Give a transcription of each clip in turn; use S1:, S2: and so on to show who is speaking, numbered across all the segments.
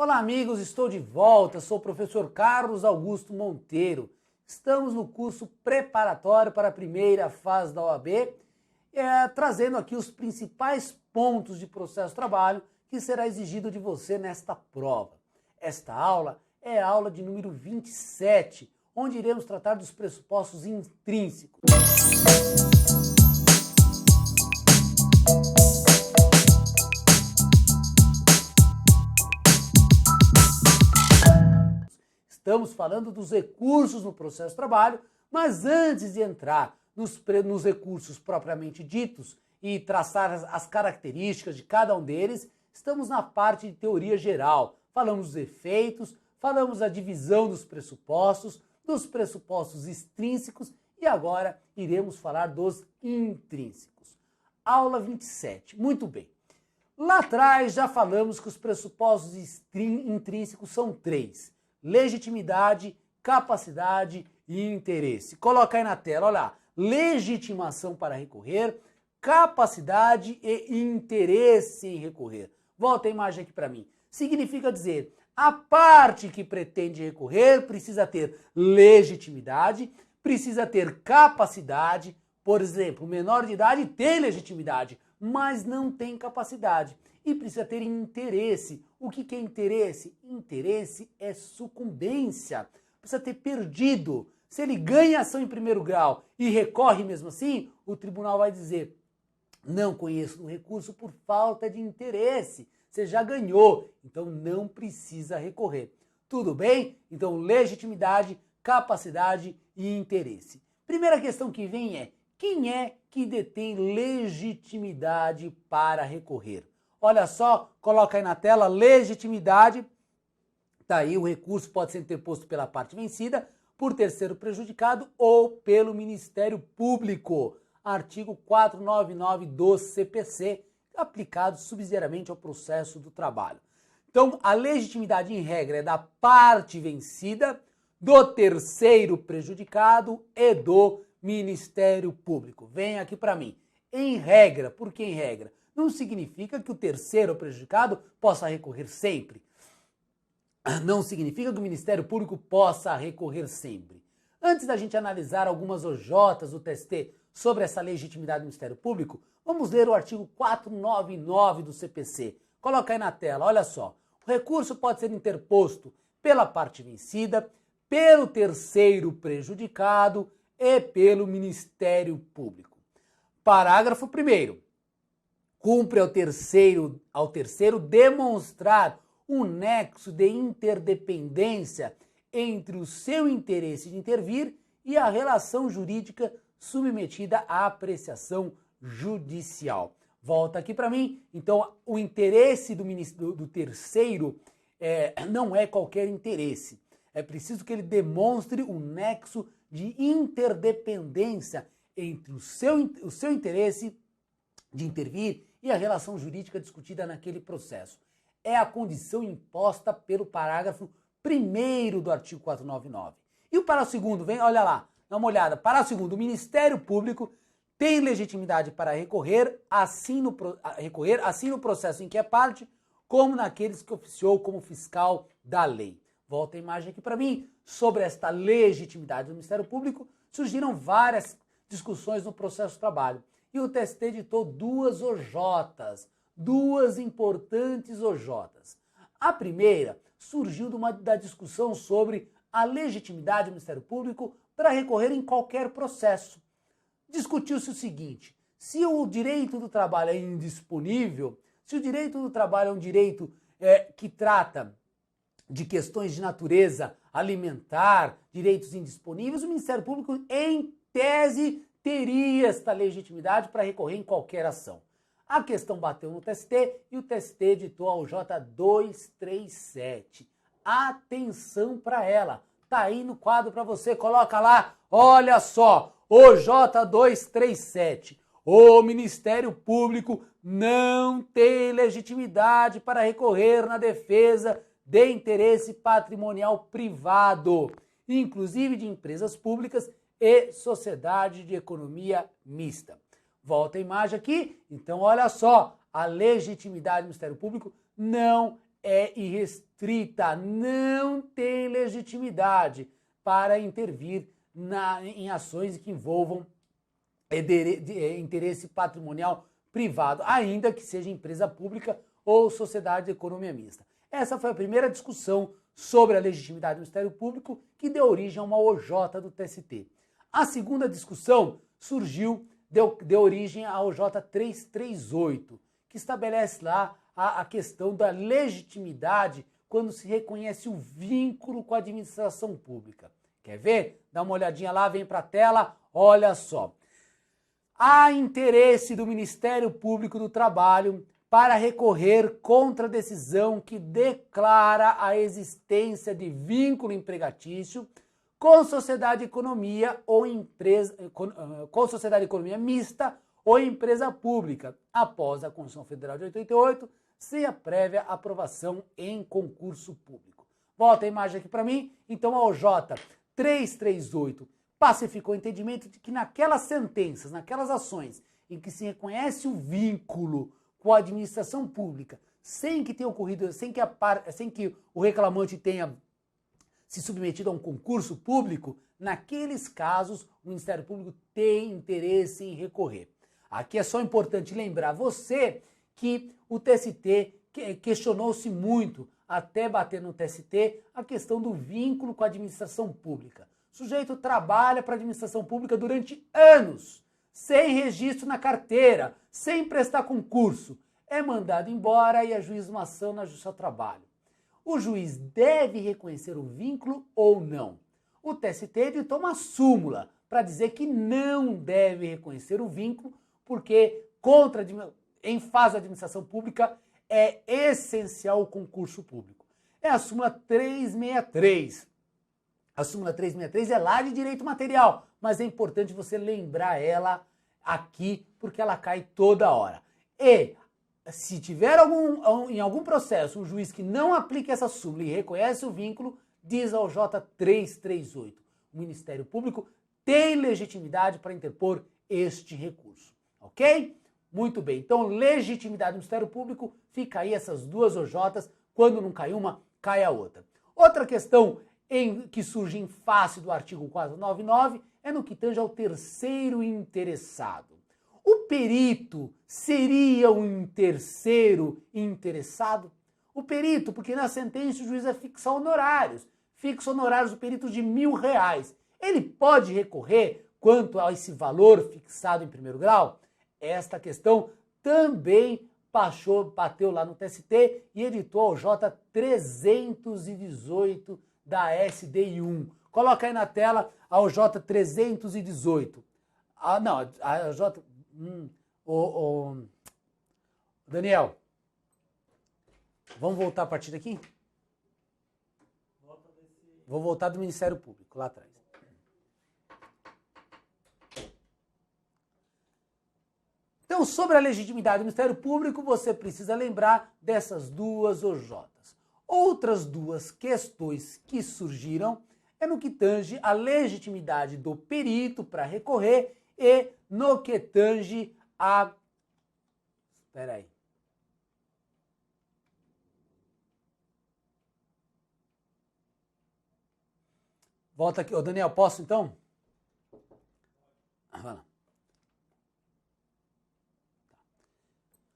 S1: Olá amigos, estou de volta, sou o professor Carlos Augusto Monteiro. Estamos no curso preparatório para a primeira fase da OAB, trazendo aqui os principais pontos de processo-trabalho que será exigido de você nesta prova. Esta aula é a aula de número 27, onde iremos tratar dos pressupostos intrínsecos. Estamos falando dos recursos no processo de trabalho, mas antes de entrar nos recursos propriamente ditos e traçar as características de cada um deles, estamos na parte de teoria geral. Falamos dos efeitos, falamos da divisão dos pressupostos extrínsecos e agora iremos falar dos intrínsecos. Aula 27. Muito bem. Lá atrás já falamos que os pressupostos intrínsecos são três: legitimidade, capacidade e interesse. Coloca aí na tela, olha lá. Legitimação para recorrer, capacidade e interesse em recorrer. Volta a imagem aqui para mim. Significa dizer, a parte que pretende recorrer precisa ter legitimidade, precisa ter capacidade. Por exemplo, o menor de idade tem legitimidade, mas não tem capacidade. E precisa ter interesse. O que é interesse? Interesse é sucumbência. Precisa ter perdido. Se ele ganha ação em primeiro grau e recorre mesmo assim, o tribunal vai dizer: não conheço o recurso por falta de interesse. Você já ganhou, então não precisa recorrer. Tudo bem? Então, legitimidade, capacidade e interesse. Primeira questão que vem é: quem é que detém legitimidade para recorrer? Olha só, coloca aí na tela, legitimidade. Tá aí, o recurso pode ser interposto pela parte vencida, por terceiro prejudicado ou pelo Ministério Público. Artigo 499 do CPC, aplicado subsidiariamente ao processo do trabalho. Então, a legitimidade em regra é da parte vencida, do terceiro prejudicado e do Ministério Público. Vem aqui para mim. Em regra, por que em regra? Não significa que o terceiro prejudicado possa recorrer sempre. Não significa que o Ministério Público possa recorrer sempre. Antes da gente analisar algumas OJs do TST sobre essa legitimidade do Ministério Público, vamos ler o artigo 499 do CPC. Coloca aí na tela, olha só. O recurso pode ser interposto pela parte vencida, pelo terceiro prejudicado e pelo Ministério Público. Parágrafo 1º. Cumpre ao terceiro demonstrar um nexo de interdependência entre o seu interesse de intervir e a relação jurídica submetida à apreciação judicial. Volta aqui para mim. Então, o interesse do terceiro não é qualquer interesse. É preciso que ele demonstre um nexo de interdependência entre o seu interesse de intervir e a relação jurídica discutida naquele processo. É a condição imposta pelo parágrafo 1º do artigo 499. E o parágrafo 2º, vem, olha lá, dá uma olhada. Parágrafo 2º, o Ministério Público tem legitimidade para recorrer assim no processo em que é parte, como naqueles que oficiou como fiscal da lei. Volta a imagem aqui para mim. Sobre esta legitimidade do Ministério Público, surgiram várias discussões no processo de trabalho. E o TST editou duas OJs, duas importantes OJs. A primeira surgiu da discussão sobre a legitimidade do Ministério Público para recorrer em qualquer processo. Discutiu-se o seguinte: se o direito do trabalho é indisponível, se o direito do trabalho é um direito que trata de questões de natureza alimentar, direitos indisponíveis, o Ministério Público, em tese, teria esta legitimidade para recorrer em qualquer ação. A questão bateu no TST e o TST editou a OJ 237. Atenção para ela. Tá aí no quadro para você, coloca lá. Olha só, OJ 237. O Ministério Público não tem legitimidade para recorrer na defesa de interesse patrimonial privado, inclusive de empresas públicas e sociedade de economia mista. Volta a imagem aqui. Então, olha só, a legitimidade do Ministério Público não é irrestrita, não tem legitimidade para intervir em ações que envolvam interesse patrimonial privado, ainda que seja empresa pública ou sociedade de economia mista. Essa foi a primeira discussão sobre a legitimidade do Ministério Público que deu origem a uma OJ do TST. A segunda discussão deu origem à OJ 338, que estabelece lá a questão da legitimidade quando se reconhece o vínculo com a administração pública. Quer ver? Dá uma olhadinha lá, vem para a tela, olha só. Há interesse do Ministério Público do Trabalho para recorrer contra a decisão que declara a existência de vínculo empregatício com sociedade de economia ou empresa, com sociedade de economia mista ou empresa pública, após a Constituição Federal de 88, sem a prévia aprovação em concurso público. Volta a imagem aqui para mim. Então a OJ 338 pacificou o entendimento de que naquelas sentenças, naquelas ações em que se reconhece o vínculo com a administração pública, sem que tenha ocorrido, sem que o reclamante tenha se submetido a um concurso público, naqueles casos o Ministério Público tem interesse em recorrer. Aqui é só importante lembrar você que o TST questionou-se muito, até bater no TST, a questão do vínculo com a administração pública. O sujeito trabalha para a administração pública durante anos, sem registro na carteira, sem prestar concurso. É mandado embora e ajuiza uma ação na Justiça do Trabalho. O juiz deve reconhecer o vínculo ou não? O TST editou uma súmula para dizer que não deve reconhecer o vínculo, porque em fase de administração pública é essencial o concurso público. É a súmula 363. A súmula 363 é lá de direito material, mas é importante você lembrar ela aqui, porque ela cai toda hora. E se tiver em algum processo um juiz que não aplique essa súmula e reconhece o vínculo, diz a OJ 338. O Ministério Público tem legitimidade para interpor este recurso. Ok? Muito bem. Então, legitimidade do Ministério Público, fica aí essas duas OJs. Quando não cai uma, cai a outra. Outra questão que surge em face do artigo 499 é no que tange ao terceiro interessado. O perito seria um terceiro interessado? O perito, porque na sentença o juiz vai fixar honorários. Fixa honorários do perito de R$1.000. Ele pode recorrer quanto a esse valor fixado em primeiro grau? Esta questão também bateu lá no TST e editou a OJ 318 da SDI1. Coloca aí na tela a OJ 318. A OJ... Daniel, vamos voltar a partir daqui? Vou voltar do Ministério Público, lá atrás. Então, sobre a legitimidade do Ministério Público, você precisa lembrar dessas duas OJs. Outras duas questões que surgiram é no que tange a legitimidade do perito para recorrer e no que tange a... Espera aí. Volta aqui. Ô, Daniel, posso então? Vai lá.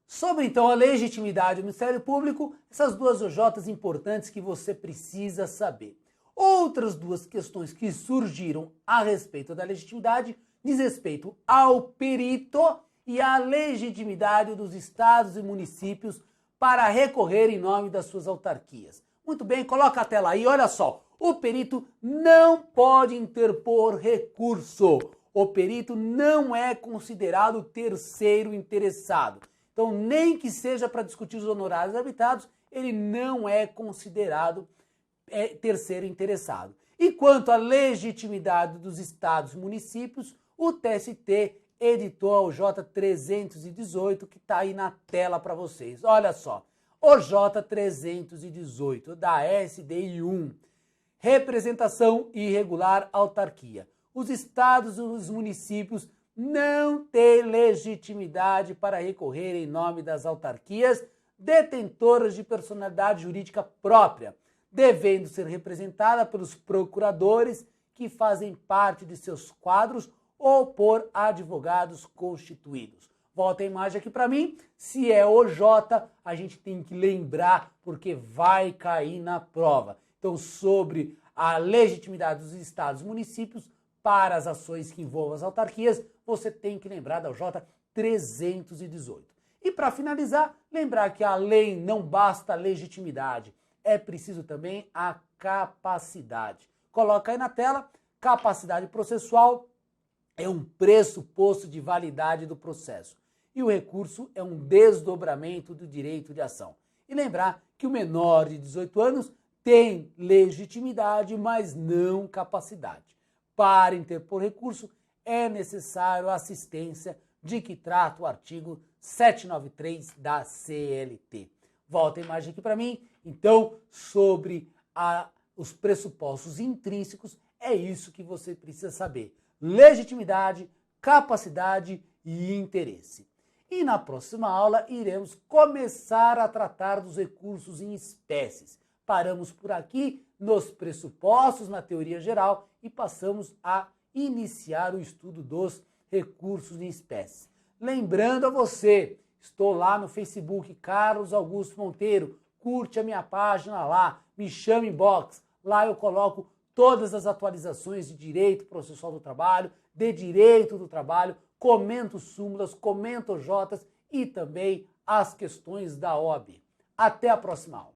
S1: Sobre, então, a legitimidade do Ministério Público, essas duas OJs importantes que você precisa saber. Outras duas questões que surgiram a respeito da legitimidade diz respeito ao perito e à legitimidade dos estados e municípios para recorrer em nome das suas autarquias. Muito bem, coloca a tela aí, olha só. O perito não pode interpor recurso. O perito não é considerado terceiro interessado. Então, nem que seja para discutir os honorários arbitrados, ele não é considerado terceiro interessado. E quanto à legitimidade dos estados e municípios, o TST editou a OJ 318, que está aí na tela para vocês. Olha só, OJ 318 da SDI1, representação irregular autarquia. Os estados e os municípios não têm legitimidade para recorrer em nome das autarquias detentoras de personalidade jurídica própria, devendo ser representada pelos procuradores que fazem parte de seus quadros ou por advogados constituídos. Volta a imagem aqui para mim. Se é OJ, a gente tem que lembrar porque vai cair na prova. Então, sobre a legitimidade dos estados e municípios para as ações que envolvam as autarquias, você tem que lembrar da OJ 318. E para finalizar, lembrar que além não basta a legitimidade, é preciso também a capacidade. Coloca aí na tela, capacidade processual é um pressuposto de validade do processo e o recurso é um desdobramento do direito de ação. E lembrar que o menor de 18 anos tem legitimidade, mas não capacidade. Para interpor recurso, é necessário a assistência de que trata o artigo 793 da CLT. Volta a imagem aqui para mim. Então, sobre os pressupostos intrínsecos, é isso que você precisa saber. Legitimidade, capacidade e interesse. E na próxima aula iremos começar a tratar dos recursos em espécies. Paramos por aqui nos pressupostos na teoria geral e passamos a iniciar o estudo dos recursos em espécies. Lembrando a você, estou lá no Facebook, Carlos Augusto Monteiro, curte a minha página lá, me chama inbox, lá eu coloco todas as atualizações de direito processual do trabalho, de direito do trabalho, comento súmulas, comento Jotas e também as questões da OAB. Até a próxima aula.